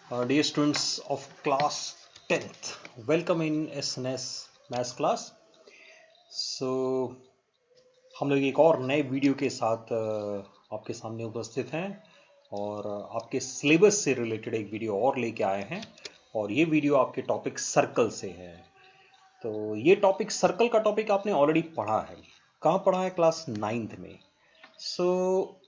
Dear students of class 10th, welcome in SNS maths class. So हम लोग एक और नए वीडियो के साथ आपके सामने उपस्थित हैं और आपके सिलेबस से रिलेटेड एक वीडियो और लेके आए हैं। और ये वीडियो आपके टॉपिक सर्कल से है। तो ये टॉपिक सर्कल का टॉपिक आपने ऑलरेडी पढ़ा है। कहाँ पढ़ा है? क्लास 9th में। सो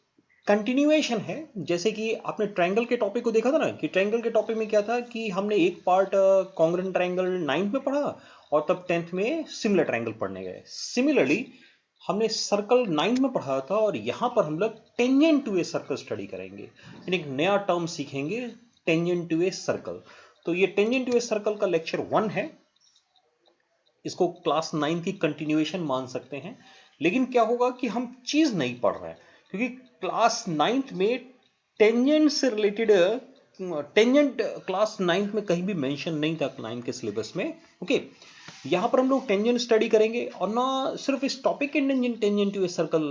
कंटिन्यूएशन है। जैसे कि आपने ट्रायंगल के टॉपिक को देखा था ना, कि ट्रायंगल के टॉपिक में क्या था कि हमने एक पार्ट कॉन्ग्रुएंट ट्रायंगल 9th में पढ़ा और तब 10th में सिमिलर ट्रायंगल पढ़ने गए। सिमिलरली हमने सर्कल 9th में पढ़ा था और यहाँ पर हम लोग tangent to a circle study करेंगे, यानी एक नया टर्म सीखेंगे, टेंजेंट टू ए सर्कल। तो ये टेंजेंट टू ए सर्कल का लेक्चर 1 है। इसको क्लास 9 की कंटिन्यूएशन मान सकते हैं। लेकिन क्या होगा कि हम चीज नहीं पढ़ रहे हैं, क्योंकि क्लास 9th में टेंजेंट से रिलेटेड टेंजेंट क्लास 9th में कहीं भी मेंशन नहीं था 9 के सिलेबस में। ओके, यहां पर हम लोग टेंजेंट स्टडी करेंगे और ना सिर्फ इस टॉपिक के tangent to a circle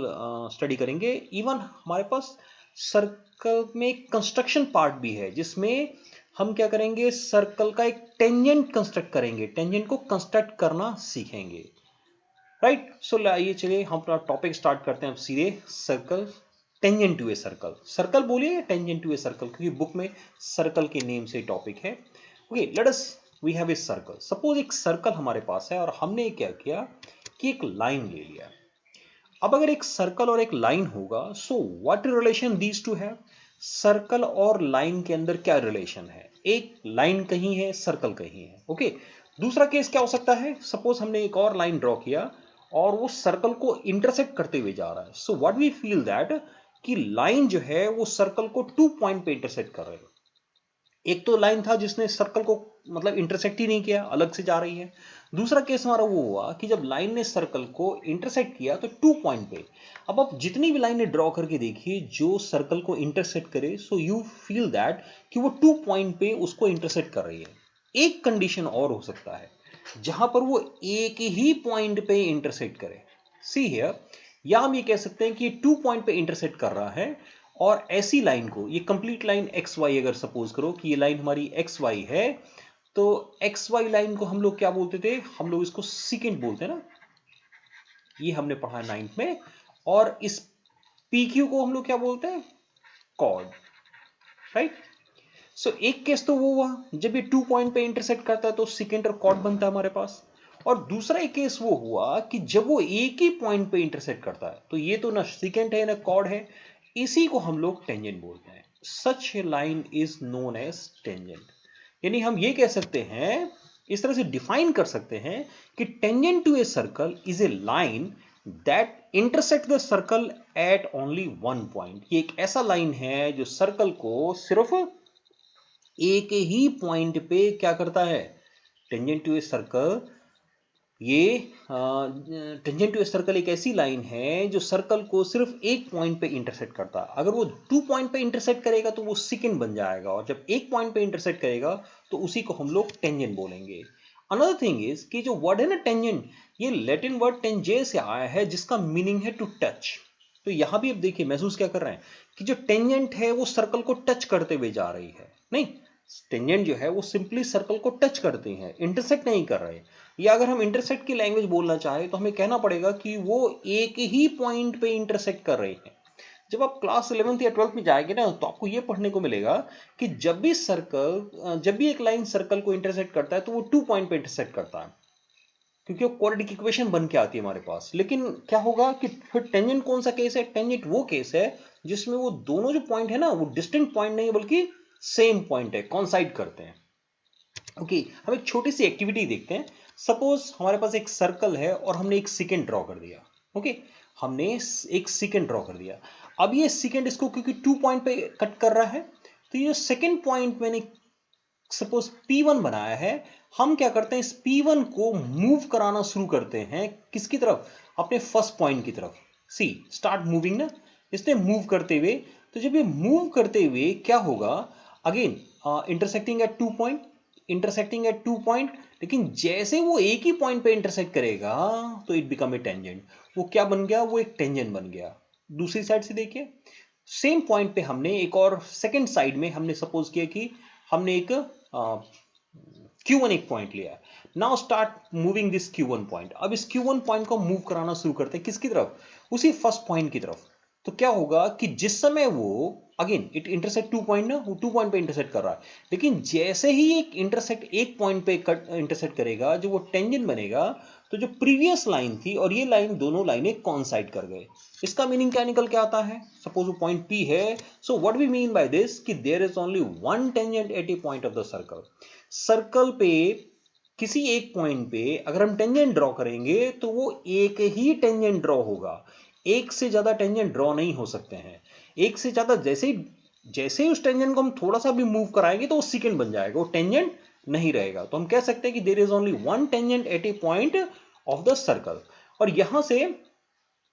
study करेंगे। इवन हमारे पास सर्कल में कंस्ट्रक्शन पार्ट भी है, जिसमें हम क्या करेंगे, सर्कल का एक टेंजेंट कंस्ट्रक्ट करेंगे, टेंजेंट को कंस्ट्रक्ट करना सीखेंगे। राइट। सो आइए चलिए हम अपना टॉपिक स्टार्ट करते हैं अब सीधे। Circle, tangent to a circle. Circle बोलिए टेंजेंट टू ए सर्कल, क्योंकि बुक में सर्कल के नेम से टॉपिक है। Okay, let us we have a circle. Suppose एक सर्कल हमारे पास है और हमने क्या किया कि एक लाइन ले लिया। अब अगर एक सर्कल और एक लाइन होगा, so what relation these two have? Circle और लाइन के अंदर क्या रिलेशन है? एक लाइन कहीं है, सर्कल कहीं है। ओके, दूसरा केस क्या हो सकता है? सपोज हमने एक और लाइन ड्रॉ किया और वो सर्कल को इंटरसेक्ट करते हुए जा रहा है। So what we feel that कि लाइन जो है वो सर्कल को 2 पॉइंट पे इंटरसेक्ट कर रही है। एक तो लाइन था जिसने सर्कल को मतलब इंटरसेक्ट ही नहीं किया, अलग से जा रही है। दूसरा केस हमारा वो हुआ कि जब लाइन ने सर्कल को इंटरसेक्ट किया तो 2 पॉइंट पे। अब आप जितनी भी लाइनें ड्रॉ करके देखिए जो सर्कल को इंटरसेक्ट करे, सो यू फील दैट कि वो 2 पॉइंट पे उसको इंटरसेक्ट कर रही है। एक कंडीशन और हो सकता है जहां पर वो एक ही पॉइंट पे इंटरसेक्ट करे। सी हियर, या हम ये कह सकते हैं कि 2 पॉइंट पे इंटरसेक्ट कर रहा है और ऐसी लाइन को, ये कंप्लीट लाइन एक्स वाई, अगर सपोज करो कि ये लाइन हमारी एक्स वाई है, तो एक्स वाई लाइन को हम लोग क्या बोलते थे? हम लोग इसको सीकेंट बोलते हैं ना, ये हमने पढ़ा 9th में। और इस पी क्यू को हम लोग क्या बोलते हैं? कॉर्ड। राइट। सो एक केस तो वो हुआ जब ये 2 पॉइंट पे इंटरसेक्ट करता है तो सीकेंट और कॉर्ड बनता है हमारे पास। और दूसरा एक केस वो हुआ कि जब वो एक ही पॉइंट पे इंटरसेक्ट करता है, तो ये तो ना सीकेंट है ना कॉर्ड है, इसी को हम लोग टेंजेंट बोलते हैं। Such a line is known as tangent. यानी हम ये कह सकते हैं, इस तरह से डिफाइन कर सकते हैं कि tangent to a circle is a line that intersect the circle at only one point. ये एक ऐसा लाइन है जो सर्कल को सिर्फ एक ही पॉइंट पे क्या करता है? Tangent to a circle. ये टेंजेंट टू ए सर्कल एक ऐसी लाइन है जो सर्कल को सिर्फ एक पॉइंट पे इंटरसेक्ट करता है। अगर वो 2 पॉइंट पे इंटरसेक्ट करेगा तो वो सेकंड बन जाएगा, और जब एक पॉइंट पे इंटरसेक्ट करेगा तो उसी को हम लोग टेंजेंट बोलेंगे। अनदर थिंग इज कि जो वर्ड है ना टेंजेंट, ये लैटिन वर्ड टेंजे से आया है, जिसका मीनिंग है टू टच। तो यहां भी अब देखिए महसूस क्या कर रहे हैं कि जो टेंजेंट है वो सर्कल को टच करते हुए जा रही है। नहीं, टेंजेंट जो है वो सिंपली सर्कल को टच करते हैं, इंटरसेक्ट नहीं कर रहे। या अगर हम इंटरसेक्ट की लैंग्वेज बोलना चाहें तो हमें कहना पड़ेगा कि वो एक ही पॉइंट पे इंटरसेक्ट कर रहे हैं। जब आप क्लास 11th या 12th में जाएंगे ना, तो आपको ये पढ़ने को मिलेगा कि जब भी एक लाइन सर्कल को इंटरसेक्ट करता है तो वो 2 पॉइंट पे इंटरसेक्ट करता है, क्योंकि वो क्वाड्रेटिक इक्वेशन बन के आती है हमारे पास। लेकिन क्या होगा कि फिर टेंजेंट कौन सा केस है? टेंजेंट वो केस है जिसमें वो दोनों जो पॉइंट है ना, वो डिस्टिंक्ट पॉइंट नहीं है बल्कि सेम पॉइंट है, कॉन्साइड करते हैं। ओके, हम एक छोटी सी एक्टिविटी देखते हैं। सपोज हमारे पास एक सर्कल है और हमने एक सेकेंड ड्रॉ कर दिया। ओके, हमने एक सेकेंड ड्रॉ कर दिया। अब ये सेकेंड इसको क्योंकि 2 पॉइंट पे कट कर रहा है, तो ये सेकेंड पॉइंट मैंने सपोज P1 बनाया है। हम क्या करते हैं, इस P1 को मूव कराना शुरू करते हैं किसकी तरफ? अपने फर्स्ट पॉइंट की तरफ। सी स्टार्ट मूविंग ना, इसने मूव करते हुए। तो जब ये मूव करते हुए क्या होगा, again intersecting at 2 point, intersecting at 2 point. लेकिन जैसे वो एक ही पॉइंट पे इंटरसेक्ट करेगा तो इट बिकम ए टेंजेंट। वो क्या बन गया? वो एक टेंजेंट बन गया। दूसरी साइड से देखिए, सेम पॉइंट पे हमने एक और सेकंड साइड में हमने सपोज किया कि हमने एक Q1 एक पॉइंट लिया है। Now start moving this Q1 point. अब इस Q1 पॉइंट को मूव कराना शुरू करते हैं किसकी तरफ, उसी फर्स्ट पॉइंट की तरफ। तो क्या होगा कि जिस समय वो अगेन इट इंटरसेक्ट 2 पॉइंट ना, वो 2 पॉइंट पे इंटरसेक्ट कर रहा है, लेकिन जैसे ही एक इंटरसेक्ट एक पॉइंट पे इंटरसेक्ट करेगा, जो वो टेंजेंट बनेगा, तो जो प्रीवियस लाइन थी और ये लाइन, दोनों लाइनें कॉन्साइड कर गए। इसका मीनिंग क्या निकल के आता है, सपोज वो पॉइंट P है, so what we mean by this कि there is only one tangent at a point of the circle. Circle पे किसी एक पॉइंट पे अगर हम टेंजेंट ड्रॉ करेंगे तो वो एक ही टेंजेंट ड्रॉ होगा, एक से ज्यादा टेंजेंट ड्रॉ नहीं हो सकते हैं। एक से ज्यादा जैसे ही उस टेंजेंट को हम थोड़ा सा भी मूव कराएंगे तो वो सेकेंड बन जाएगा, वो टेंजेंट नहीं रहेगा। तो हम कह सकते हैं कि there is only one tangent at a point of the circle. और यहां से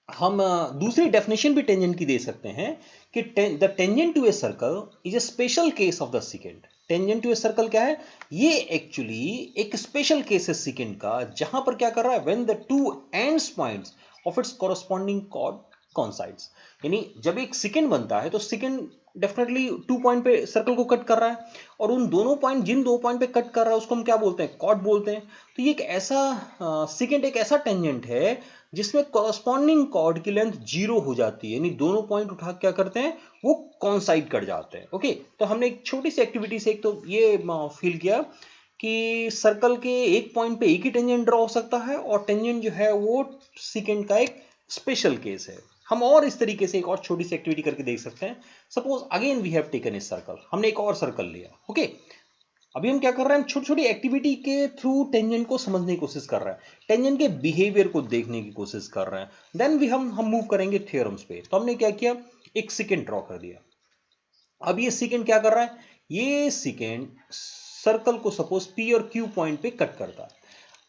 हम दूसरी डेफिनेशन भी टेंजेंट की दे सकते हैं कि the tangent to a circle is a special case of the second. Tangent to a circle क्या है, ये एक्चुअली एक स्पेशल केस है सेकेंड का, जहां पर क्या कर रहा है, when the two ends points of its corresponding chord coincides. यानी जब एक सेकेंड बनता है तो सेकेंड डेफिनेटली 2 पॉइंट पे सर्कल को कट कर रहा है, और उन दोनों पॉइंट, जिन 2 पॉइंट पे कट कर रहा है उसको हम क्या बोलते हैं, कॉर्ड बोलते हैं। तो ये एक ऐसा सेकेंड एक ऐसा टेंजेंट है जिसमें कॉरस्पॉन्डिंग कॉर्ड की लेंथ 0 हो जाती है, यानी दोनों पॉइंट उठा क्या करते हैं, वो कॉन्साइड कर जाते हैं। ओके, तो हमने एक छोटी सी एक्टिविटी से एक तो ये फील किया कि सर्कल के एक पॉइंट पे एक ही टेंजेंट ड्रॉ हो सकता है, और टेंजेंट जो है वो सेकेंड का एक स्पेशल केस है। हम और इस तरीके से एक और छोटी सी एक्टिविटी करके देख सकते हैं। Suppose again we have taken a circle, हमने एक और सर्कल लिया। ओके, अभी हम क्या कर रहे हैं, हम छोटी छोटी एक्टिविटी के थ्रू टेंजेंट को समझने की कोशिश कर रहे हैं, टेंजेंट के बिहेवियर को देखने की कोशिश कर रहे हैं। देन भी हम मूव करेंगे थ्योरम्स पे। तो हमने क्या किया, एक सेकेंड ड्रॉ कर दिया। अब ये सेकेंड क्या कर रहा है, ये सेकेंड सर्कल को सपोज P और Q पॉइंट पे कट करता है।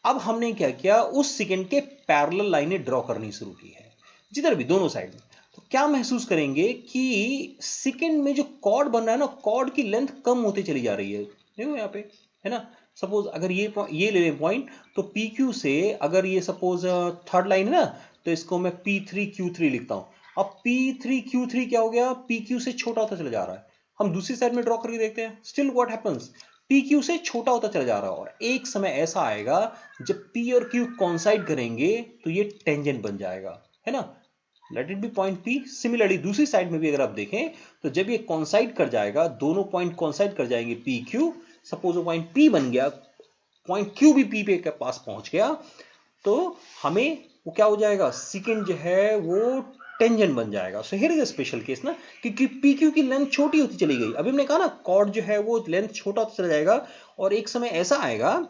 अब हमने क्या किया, उस सेकेंड के पैरेलल लाइनें ड्रॉ करनी शुरू की है, जिधर भी दोनों साइड में। तो क्या महसूस करेंगे कि सेकेंड में जो कॉर्ड बन रहा है ना, कॉर्ड की लेंथ कम होती चली जा रही है। देखो यहाँ पे है ना, सपोज अगर ये ले लें पॉइंट, तो PQ से अगर ये सपोज थर्ड लाइन है ना, तो इसको मैं P3Q3 लिखता हूं। अब P3Q3 क्या हो गया, PQ से छोटा होता चला जा रहा है। हम दूसरी साइड में ड्रॉ करके देखते हैं, स्टिल व्हाट हैपेंस, PQ से छोटा होता चला जा रहा है। और एक समय ऐसा आएगा जब P और Q कॉन्साइड करेंगे तो ये टेंजेंट बन जाएगा, है ना, let it be point P। Similarly दूसरी साइड में भी अगर आप देखें तो जब ये कॉन्साइड कर जाएगा, दोनों पॉइंट कॉन्साइड कर जाएंगे PQ, सपोज वो पॉइंट P बन गया, पॉइंट Q भी P पे के पास पहुंच गया, तो हमें वो क्या हो जाएगा, सेकेंड जो है वो टेंजेंट बन जाएगा। So here is a special case ना, क्योंकि PQ की लेंथ छोटी होती चली गई। अभी हमने कहा ना, कॉर्ड जो है वो लेंथ छोटा होता चला जाएगा, और एक समय ऐसा आएगा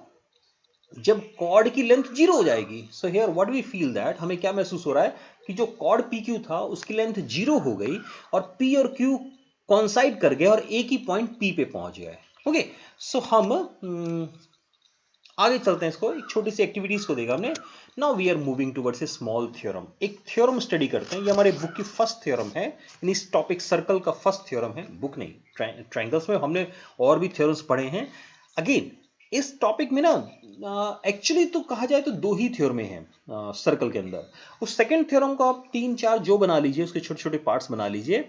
जब कॉर्ड की लेंथ 0 हो जाएगी। So here what we feel that, हमें क्या महसूस हो रहा है कि जो कॉर्ड PQ था उसकी लेंथ 0 हो गई, और P और Q कॉन्साइड कर गए और एक ही पॉइंट P पे पहुंच गए। ओके, सो हम आगे चलते हैं, इसको एक छोटी सी एक्टिविटीज को देखा हमने। Now we are moving towards a small theorem. एक थ्योरम स्टडी करते हैं, ये हमारे बुक की फर्स्ट थ्योरम है, इन इस टॉपिक सर्कल का फर्स्ट थ्योरम है। बुक नहीं, ट्रायंगल्स में हमने और भी थ्योरम्स पढ़े हैं। अगेन इस टॉपिक में ना एक्चुअली तो कहा जाए तो 2 ही थ्योरमें हैं सर्कल के अंदर। उस सेकंड थ्योरम को आप 3-4 जो बना लीजिए, उसके छोटे छोटे पार्ट्स बना लीजिए।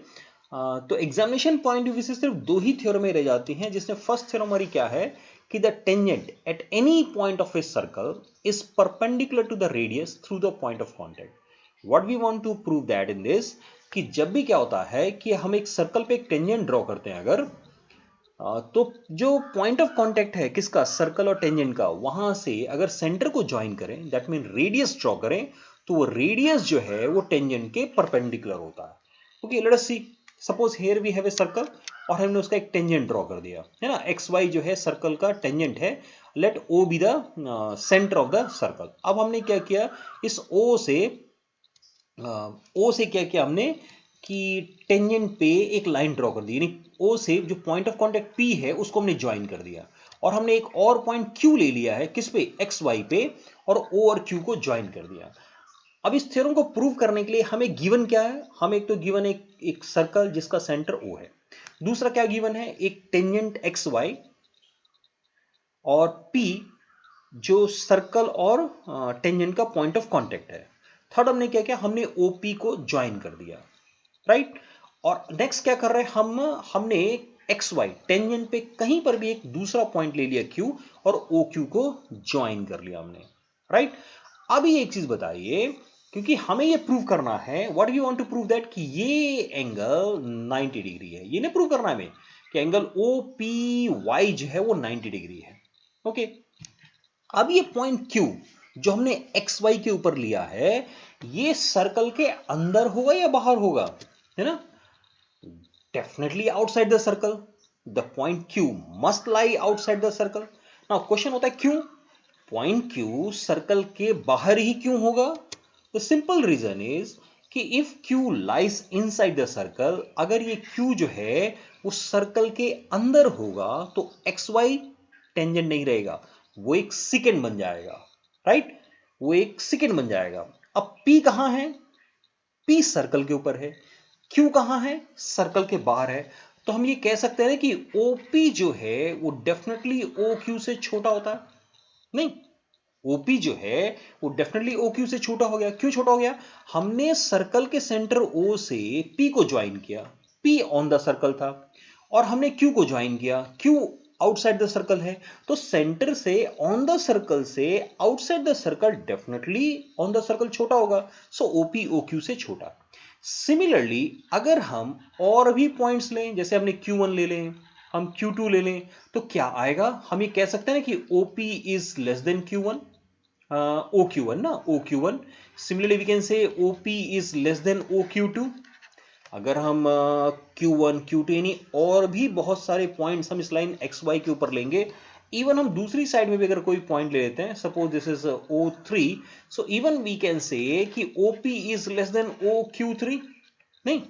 तो एग्जामिनेशन पॉइंट ऑफ व्यू से सिर्फ 2 ही थ्योरमें रह जाती हैं, जिसमें फर्स्ट थ्योरम हमारी क्या है कि the tangent at any point of a circle is perpendicular to the radius through the point of contact. What we want to prove that in this, कि जब भी क्या होता है कि हम एक सर्कल पे एक टेंजेंट ड्रॉ करते हैं अगर, तो जो पॉइंट ऑफ कांटेक्ट है किसका, सर्कल और टेंजेंट का, वहां से अगर सेंटर को ज्वाइन करें, दैट मीन रेडियस ड्रॉ करें, तो वो रेडियस जो है वो टेंजेंट के परपेंडिकुलर होता है। Okay, let us see, suppose here we have a circle और हमने उसका एक टेंजेंट ड्रॉ कर दिया है ना, एक्स वाई जो है सर्कल का टेंजेंट है, let O be the centre of the circle. अब हमने क्या किया, इस ओ से क्या किया हमने कि टेंजेंट पे एक लाइन ड्रॉ कर दी, यानी ओ से जो पॉइंट ऑफ कांटेक्ट P है उसको हमने ज्वाइन कर दिया, और हमने एक और पॉइंट Q ले लिया है, किस पे, एक्स वाई पे, और O और Q को ज्वाइन कर दिया। अब इस थ्योरम को प्रूव करने के लिए हमें गिवन क्या है, हमें एक तो गिवन एक सर्कल जिसका सेंटर O है, दूसरा क्या गिवन है, एक टेंजेंट एक्स वाई, और P जो सर्कल और टेंजेंट का पॉइंट ऑफ कांटेक्ट है। थर्ड हमने क्या किया, हमने OP को ज्वाइन कर दिया, राइट। और नेक्स्ट क्या कर रहे हैं हमने एक्स वाई टेंजेंट पे कहीं पर भी एक दूसरा पॉइंट ले लिया Q और OQ को ज्वाइन कर लिया हमने, राइट। अभी एक चीज बताइए, क्योंकि हमें ये प्रूव करना है, what you want to prove that कि ये एंगल 90 डिग्री है, ये नहीं प्रूव करना है हमें कि एंगल OPY जो है वो 90 डिग्री है। ओके, अब ये पॉइंट Q जो हमने XY के ऊपर लिया है, ये सर्कल के अंदर होगा या बाहर होगा, है ना? Definitely outside the circle. The point Q must lie outside the circle. Now question होता है क्यों पॉइंट Q सर्कल के बाहर ही क्यों होगा? द सिंपल रीजन इज कि if Q lies inside the circle, अगर ये Q जो है वो सर्कल के अंदर होगा तो XY टेंजेंट नहीं रहेगा, वो एक सेकेंड बन जाएगा, राइट, वो एक सेकेंड बन जाएगा। अब P कहां है? P सर्कल के ऊपर है, Q कहां है? सर्कल के बाहर है। तो हम ये कह सकते हैं कि OP जो है वो डेफिनेटली OQ से छोटा होता है। नहीं, OP जो है वो डेफिनेटली OQ से छोटा हो गया। क्यों छोटा हो गया? हमने सर्कल के सेंटर O से P को ज्वाइन किया, P ऑन द सर्कल था, और हमने Q को ज्वाइन किया, Q आउटसाइड द सर्कल है। तो सेंटर से ऑन द सर्कल से outside the circle definitely on the circle छोटा होगा, सो OP OQ से छोटा। सिमिलरली अगर हम और भी पॉइंट्स लें, जैसे हमने Q1 ले लें, हम Q2 ले लें, तो क्या आएगा? हम ये कह सकते हैं कि OP is less then Q1, OQ1 ना, OQ1। Similarly we can say OP is less than OQ2। अगर हम Q1 Q2 यानी और भी बहुत सारे पॉइंट्स हम इस लाइन XY के ऊपर लेंगे, इवन हम दूसरी साइड में भी अगर कोई पॉइंट ले लेते हैं, suppose this is O3, so even we can say कि OP is less then OQ3। नहीं,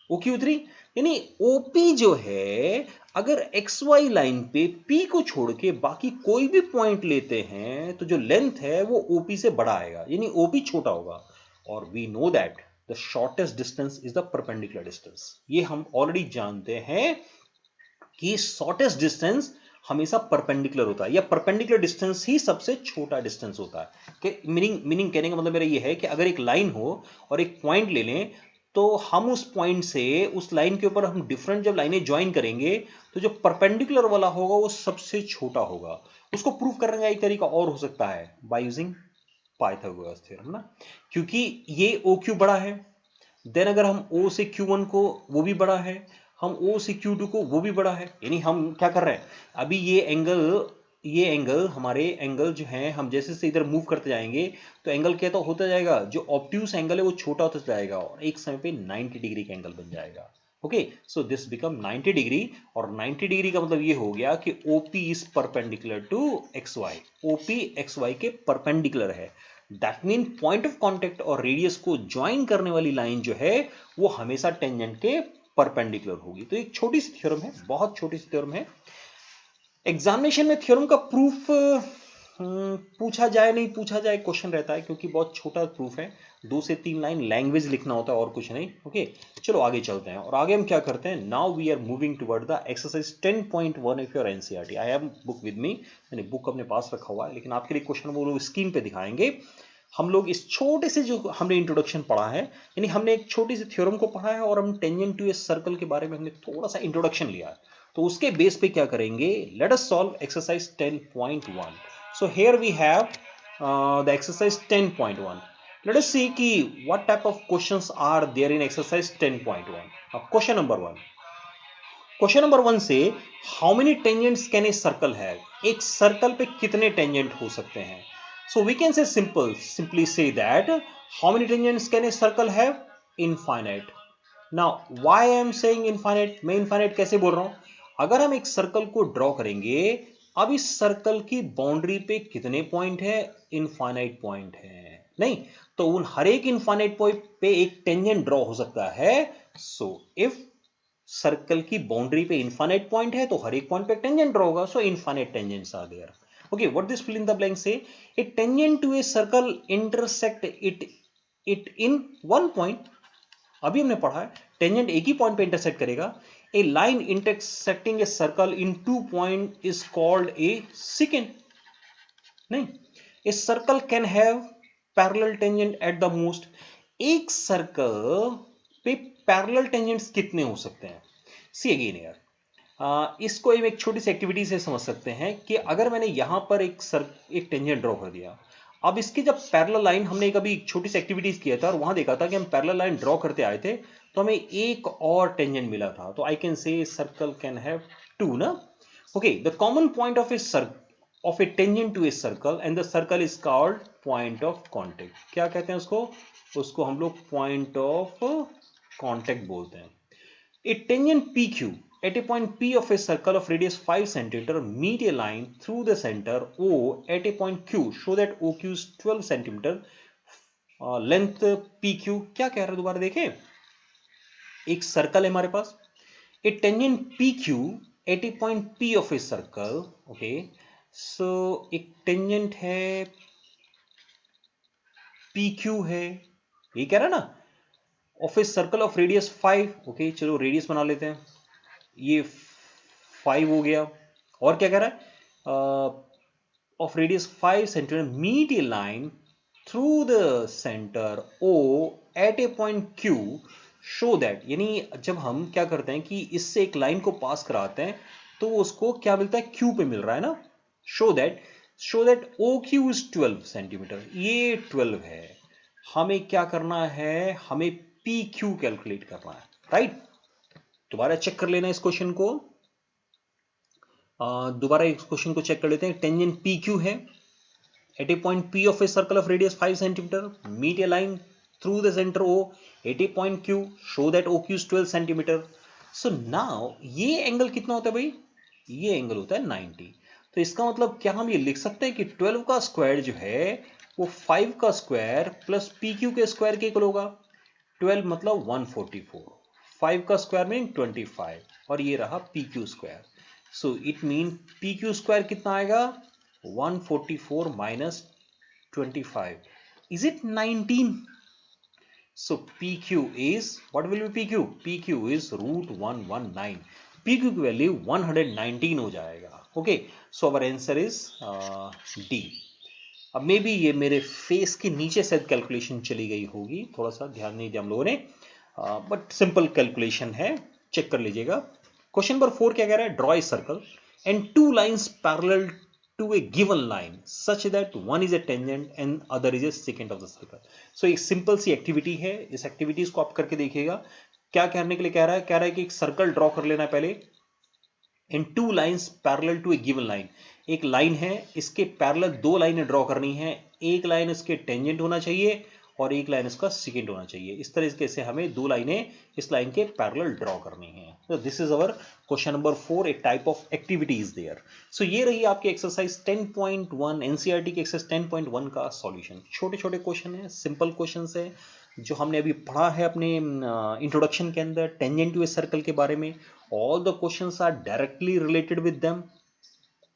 OQ3 यानी OP जो है, अगर XY लाइन पे P को छोड़ के बाकी कोई भी पॉइंट लेते हैं तो जो लेंथ है वो OP से बड़ा आएगा, यानी OP छोटा होगा। और we know that the shortest distance is the perpendicular distance. ये हम ऑलरेडी जानते हैं कि शॉर्टेस्ट डिस्टेंस हमेशा परपेंडिकुलर होता है, या परपेंडिकुलर डिस्टेंस ही सबसे छोटा डिस्टेंस होता है। कि मीनिंग कहने का मतलब मेरा ये है कि अगर एक लाइन हो और एक पॉइंट ले लें, तो हम उस पॉइंट से उस लाइन के ऊपर हम डिफरेंट जब लाइनें ज्वाइन करेंगे तो जो परपेंडिकुलर वाला होगा वो सबसे छोटा होगा। उसको प्रूव करने का एक तरीका और हो सकता है बाय यूजिंग पाइथागोरस थ्योरम ना, क्योंकि ये OQ बड़ा है, देन अगर हम O से Q1 को, वो भी बड़ा है, हम O से Q2 को, वो भी बड़ा है, यानी हम क्या कर रहे हैं अभी, ये एंगल हमारे एंगल जो है, हम जैसे से इधर मूव करते जाएंगे तो एंगल क्या तो होता जाएगा, जो ऑब्ट्यूस एंगल है वो छोटा होता जाएगा और एक समय पे 90 डिग्री का एंगल बन जाएगा। Okay, so this become 90 degree, और 90 डिग्री का मतलब ये हो गया कि OP is perpendicular to XY, OP XY के परपेंडिकुलर है। That mean point of contact और रेडियस को ज्वाइन करने वाली लाइन जो है वो हमेशा टेंजेंट के परपेंडिकुलर होगी। तो एक छोटी सी थ्योरम है, बहुत छोटी सी थ्योरम है। एग्जामिनेशन में थ्योरम का प्रूफ पूछा जाए नहीं पूछा जाए क्वेश्चन रहता है, क्योंकि बहुत छोटा प्रूफ है, 2 से 3 लाइन लैंग्वेज लिखना होता है और कुछ नहीं। ओके, चलो आगे चलते हैं, और आगे हम क्या करते हैं, now we are moving toward the exercise 10.1 of your NCERT. I have book with me, मैंने बुक अपने पास रखा हुआ है, लेकिन आपके लिए क्वेश्चन वो लोग स्क्रीन पे दिखाएंगे। हम लोग इस छोटे से जो हमने इंट्रोडक्शन पढ़ा है, यानी हमने एक छोटी सी थ्योरम को पढ़ा है और हम टेंजेंट टू ए सर्कल के बारे में हमने थोड़ा सा इंट्रोडक्शन लिया है, तो उसके बेस पे क्या करेंगे, let us solve exercise 10.1। So here we have the exercise 10.1। Let us see कि what type of questions are there in exercise 10.1। अब क्वेश्चन नंबर 1, क्वेश्चन नंबर 1 से how many tangents can a circle have, एक circle पे कितने tangent हो सकते हैं। So we can say simply say that how many tangents can a circle have, infinite। now why I am saying infinite, मैं infinite कैसे बोल रहा हूं, अगर हम एक सर्कल को ड्रॉ करेंगे, अब इस सर्कल की बाउंड्री पे कितने पॉइंट है, इनफाइनाइट पॉइंट है, नहीं, तो उन हर एक इनफाइनाइट पॉइंट पे एक टेंजेंट ड्रॉ हो सकता है। सो इफ सर्कल की बाउंड्री पे इनफाइनाइट पॉइंट है तो हर एक पॉइंट पे टेंजेंट ड्रॉ होगा, so infinite tangents are there. Okay, what this fill in the blank say, a tangent to a circle intersect it in one point. अभी हमने पढ़ा है टेंजेंट एक ही पॉइंट पे इंटरसेक्ट करेगा। A line intersecting a circle in 2 point is called a secant. नहीं, a circle can have parallel tangent at the most. एक circle पे पैरेलल टेंजेंट्स कितने हो सकते हैं, सी अगेन यार, इसको हम एक छोटी सी एक्टिविटी से समझ सकते हैं कि अगर मैंने यहां पर एक टेंजेंट ड्रॉ कर दिया, अब इसकी जब पैरेलल लाइन हमने कभी छोटी सी एक्टिविटीज किया था और वहां देखा था कि हम पैरेलल लाइन ड्रॉ करते आए थे तो हमें एक और टेंजेंट मिला था, तो I can say circle can have two ना. Okay, the common point of a tangent to a circle and the circle is called point of contact. क्या कहते हैं उसको हम लोग पॉइंट ऑफ कॉन्टेक्ट बोलते हैं. A tangent PQ at a point P of a circle of radius 5 cm meet a line through the center O at a point Q. Show that OQ is 12 cm. Length PQ. क्या कह रहा है दोबारा देखें. एक circle है हमारे पास. A tangent PQ at a point P of a circle. Okay. So एक टेंजेंट है PQ है, ये कह रहा है ना, of a circle of radius 5. Okay, चलो रेडियस बना लेते हैं, ये 5 हो गया. और क्या कह रहा है, of radius 5 centimetre meet a line through the centre O at a point Q. Show that, यानी जब हम क्या करते हैं कि इससे एक लाइन को पास कराते हैं तो उसको क्या मिलता है, Q पे मिल रहा है ना. Show that OQ is 12 centimetre. ये 12 है. हमें क्या करना है, हमें PQ कैलकुलेट करना है, राइट. दोबारा चेक कर लेना इस क्वेश्चन को. दोबारा इस क्वेश्चन को चेक कर लेते हैं. टेंजेंट PQ है at a point P of a circle of radius 5 centimetre meet a line through the centre O at a point Q. Show that OQ is 12 centimetre. So now ये angle कितना होता है भाई, ये angle होता है 90. तो इसका मतलब क्या हम ये लिख सकते हैं कि 12 का स्क्वायर जो है वो 5 का स्क्वायर प्लस PQ के स्क्वायर के इक्वल होगा. 12 मतलब 144, 5 का स्क्वायर मीन 25 और ये रहा PQ square. So it mean PQ square कितना आएगा, 144 minus 25. Is it 19? So PQ is, what will be PQ? PQ is √119. PQ की वैल्यू 119 हो जाएगा. Okay, so our answer is D. अब मे बी ये मेरे फेस के नीचे से कैलकुलेशन चली गई होगी, थोड़ा सा ध्यान नहीं दिया हम लोगों ने, बट सिंपल कैलकुलेशन है, चेक कर लीजिएगा. क्वेश्चन नंबर 4 क्या कह रहा है, draw a circle and two lines parallel to a given line such that one is a tangent and other is a secant of the circle. So एक simple सी activity है, इस activities को आप करके देखिएगा. क्या करने के लिए कह रहा है कि एक सर्कल ड्रॉ कर लेना है पहले इन two lines parallel to a given line. एक लाइन है, इसके पैरेलल दो लाइनें ड्रॉ करनी है. एक लाइन इसके टेंजेंट होना चाहिए और एक लाइन इसका सेकेंड होना चाहिए. इस तरीके से हमें दो लाइनें इस लाइन के पैरेलल ड्रॉ करनी है. तो this is our question number 4, a type of activity is there. So ये रही आपकी एक्सरसाइज 10.1 एनसीईआरटी की एक्सरसाइज 10.1 का सॉल्यूशन. छोटे छोटे क्वेश्चन है, सिंपल क्वेश्चन है जो हमने अभी पढ़ा है अपने इंट्रोडक्शन के अंदर टेंजेंट टू ए सर्कल के बारे में. All the questions are directly related with them.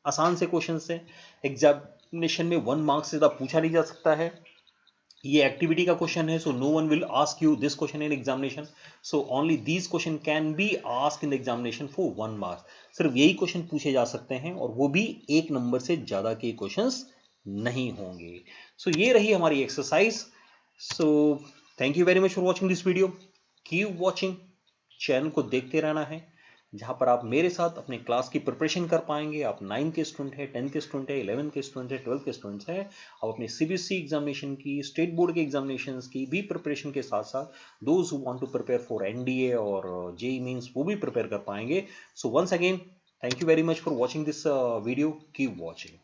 आसान से क्वेश्चन से एग्जामिनेशन में 1 मार्क्स से ज्यादा पूछा नहीं जा सकता है. ये एक्टिविटी का क्वेश्चन है, so no one will ask you this question in examination. So only these question can be ask in the examination for 1 marks. सिर्फ यही क्वेश्चन पूछे जा सकते हैं और वो भी 1 नंबर से ज्यादा के क्वेश्चंस नहीं होंगे. सो ये रही हमारी exercise. So thank you very much for watching this video. Keep watching, channel को देखते रहना है जहां पर आप मेरे साथ अपने क्लास की प्रिपरेशन कर पाएंगे. आप 9 के स्टूडेंट हैं, 10 के स्टूडेंट हैं, 11 के स्टूडेंट हैं, 12 के स्टूडेंट्स हैं. आप अपने CBSE एग्जामिनेशन की, स्टेट बोर्ड के एग्जामिनेशन की भी प्रिपरेशन के साथ साथ those who want to prepare for NDA और JEE मींस वो भी प्रिपेयर कर पाएंगे. So once again thank you very much for watching this video. Keep watching.